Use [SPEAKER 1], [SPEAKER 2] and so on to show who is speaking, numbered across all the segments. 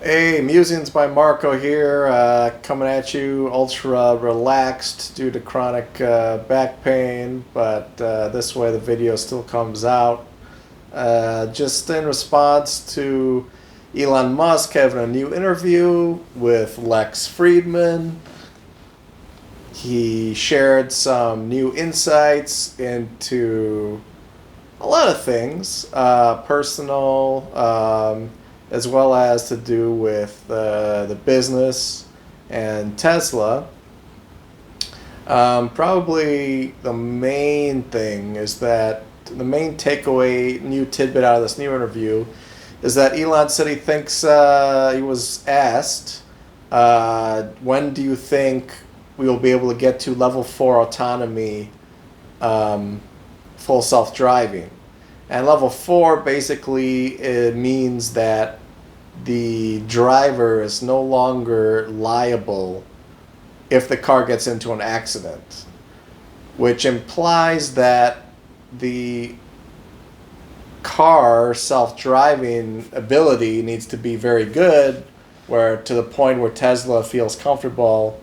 [SPEAKER 1] Hey, Musings by Marco here, coming at you ultra relaxed due to chronic back pain, but this way the video still comes out. Just in response to Elon Musk having a new interview with Lex Friedman, he shared some new insights into a lot of things, personal, as well as to do with the business and Tesla. Probably the main thing is that the main takeaway, new tidbit out of this new interview, is that Elon said he thinks, he was asked, when do you think we will be able to get to level 4 autonomy, full self-driving? And level 4 basically it means that the driver is no longer liable if the car gets into an accident, which implies that the car self-driving ability needs to be very good, where to the point where Tesla feels comfortable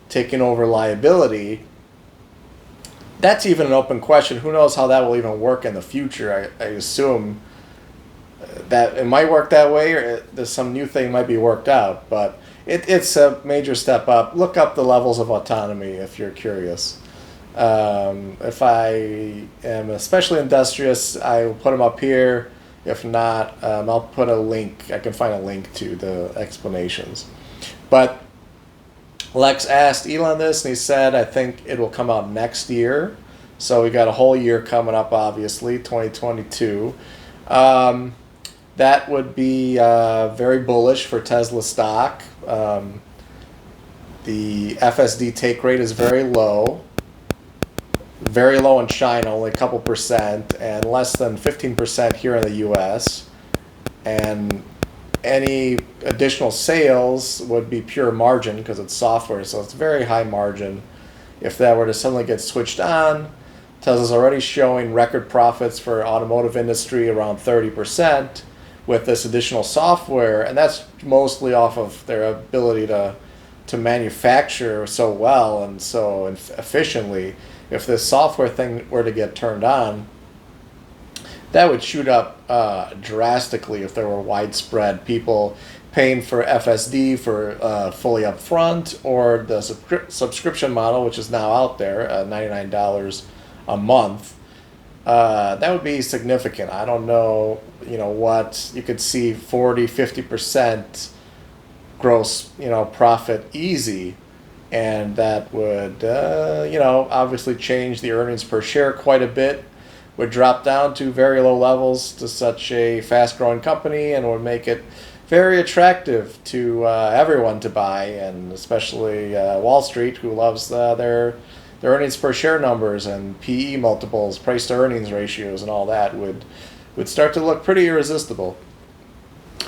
[SPEAKER 1] taking over liability. That's even an open question. Who knows how that will even work in the future? I assume that it might work that way, or there's some new thing might be worked out. But it's a major step up. Look up the levels of autonomy if you're curious. If I am especially industrious, I will put them up here. If not, I'll put a link. I can find a link to the explanations. But Lex asked Elon this, and he said, I think it will come out next year. So we got a whole year coming up, obviously, 2022. That would be very bullish for Tesla stock. The FSD take rate is very low in China, only a couple percent, and less than 15% here in the US. And any additional sales would be pure margin because it's software, so it's very high margin. If that were to suddenly get switched on, Tesla's already showing record profits for automotive industry around 30% with this additional software, and that's mostly off of their ability to manufacture so well and so efficiently. If this software thing were to get turned on, that would shoot up drastically if there were widespread people paying for FSD for fully upfront, or the subscription model, which is now out there, $99 a month. That would be significant. I don't know, what you could see 40-50% gross, profit easy, and that would, obviously change the earnings per share quite a bit. Would drop down to very low levels to such a fast-growing company, and would make it very attractive to everyone to buy, and especially Wall Street, who loves their earnings per share numbers and PE multiples, price to earnings ratios, and all that would start to look pretty irresistible.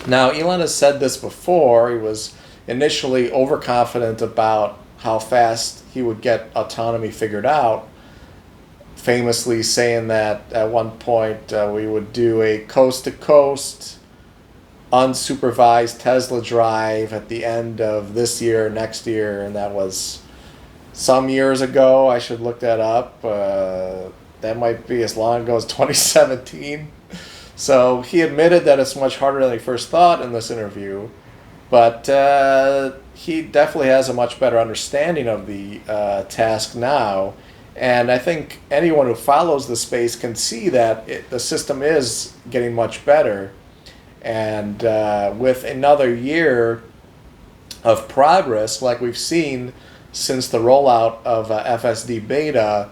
[SPEAKER 1] Now, Elon has said this before. He was initially overconfident about how fast he would get autonomy figured out, famously saying that at one point we would do a coast-to-coast unsupervised Tesla drive at the end of this year, next year, and that was some years ago. I should look that up. That might be as long ago as 2017. So he admitted that it's much harder than he first thought in this interview, but he definitely has a much better understanding of the task now. And I think anyone who follows the space can see that the system is getting much better. And with another year of progress, like we've seen since the rollout of FSD beta,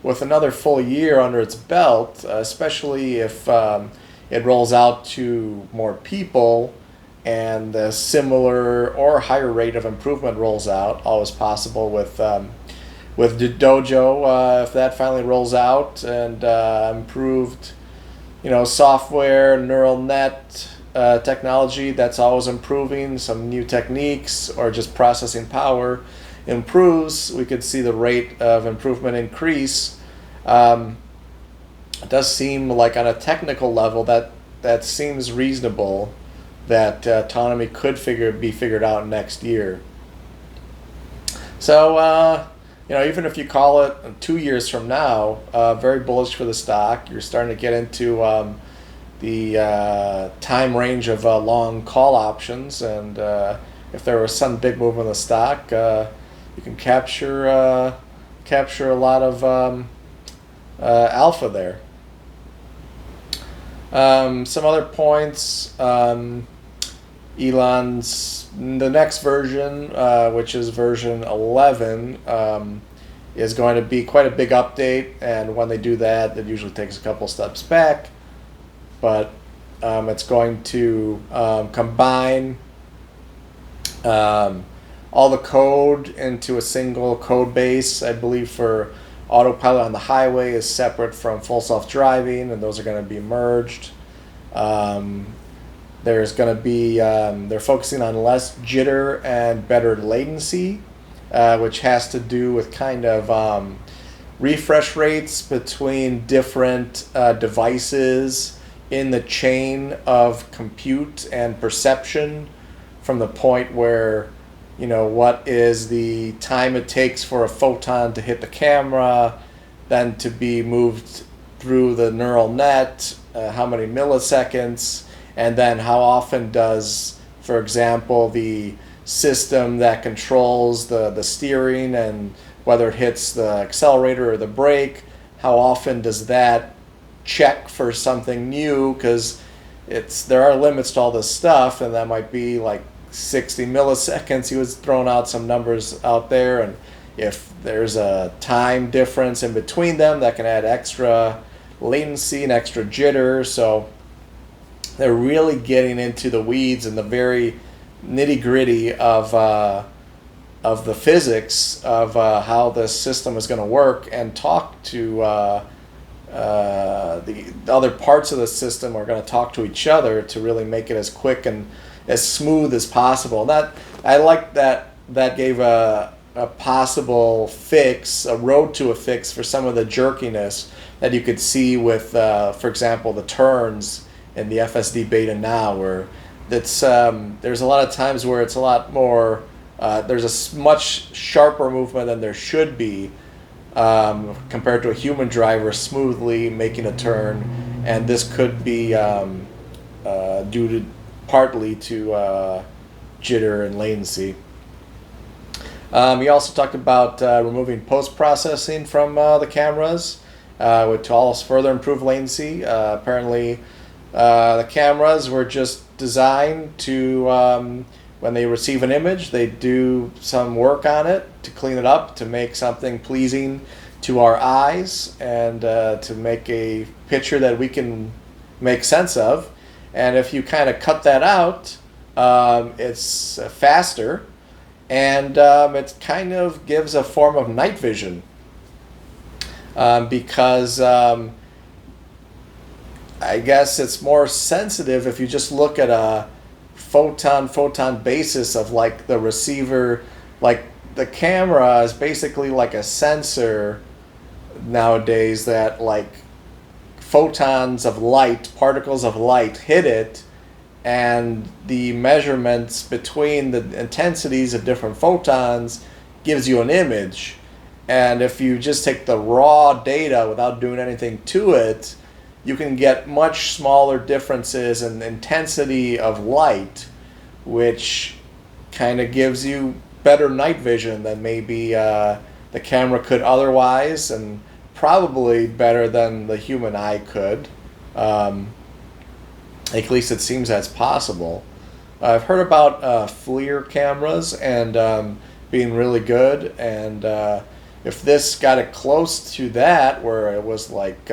[SPEAKER 1] with another full year under its belt, especially if it rolls out to more people and a similar or higher rate of improvement rolls out, always possible with the Dojo, if that finally rolls out, and improved, software, neural net technology that's always improving, some new techniques, or just processing power improves, we could see the rate of improvement increase. It does seem like on a technical level that seems reasonable that autonomy could be figured out next year. So, even if you call it 2 years from now, very bullish for the stock. You're starting to get into the time range of long call options, and if there was some big move in the stock, you can capture a lot of alpha there. Some other points. Elon's the next version, which is version 11, is going to be quite a big update, and when they do that, it usually takes a couple steps back, but it's going to combine all the code into a single code base. I believe for autopilot on the highway is separate from full self-driving, and those are going to be merged. There's going to be, they're focusing on less jitter and better latency, which has to do with kind of refresh rates between different devices in the chain of compute and perception, from the point where, what is the time it takes for a photon to hit the camera, then to be moved through the neural net, how many milliseconds, and then how often does, for example, the system that controls the steering and whether it hits the accelerator or the brake, how often does that check for something new? Because there are limits to all this stuff, and that might be like 60 milliseconds. He was throwing out some numbers out there, and if there's a time difference in between them, that can add extra latency and extra jitter. So they're really getting into the weeds and the very nitty-gritty of the physics of how this system is going to work, and talk to the other parts of the system are going to talk to each other to really make it as quick and as smooth as possible. That I like that gave a possible fix, a road to a fix for some of the jerkiness that you could see with, for example, the turns in the FSD beta now, where there's a lot of times where it's a lot more, there's a much sharper movement than there should be compared to a human driver smoothly making a turn, and this could be due partly to jitter and latency. He also talked about removing post-processing from the cameras, which to also further improve latency. Apparently, the cameras were just designed to, when they receive an image, they do some work on it to clean it up, to make something pleasing to our eyes, and to make a picture that we can make sense of. And if you kind of cut that out, it's faster, and it kind of gives a form of night vision, because I guess it's more sensitive if you just look at a photon basis of like the receiver. Like the camera is basically like a sensor nowadays that like photons of light, particles of light hit it, and the measurements between the intensities of different photons gives you an image. And if you just take the raw data without doing anything to it, you can get much smaller differences in intensity of light, which kind of gives you better night vision than maybe the camera could otherwise, and probably better than the human eye could. At least it seems that's possible. I've heard about FLIR cameras and being really good, and if this got it close to that, where it was like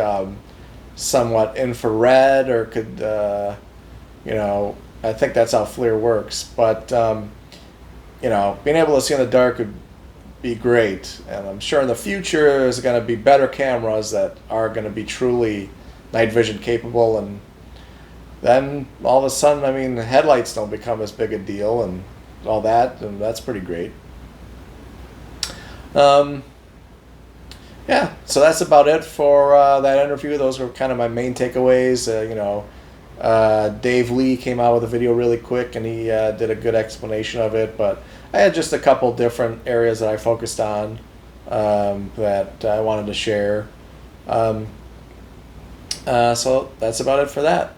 [SPEAKER 1] somewhat infrared, or could, I think that's how FLIR works. But, being able to see in the dark would be great. And I'm sure in the future there's going to be better cameras that are going to be truly night vision capable. And then all of a sudden, the headlights don't become as big a deal and all that. And that's pretty great. Yeah, so that's about it for that interview. Those were kind of my main takeaways. Dave Lee came out with a video really quick, and he did a good explanation of it. But I had just a couple different areas that I focused on that I wanted to share. So that's about it for that.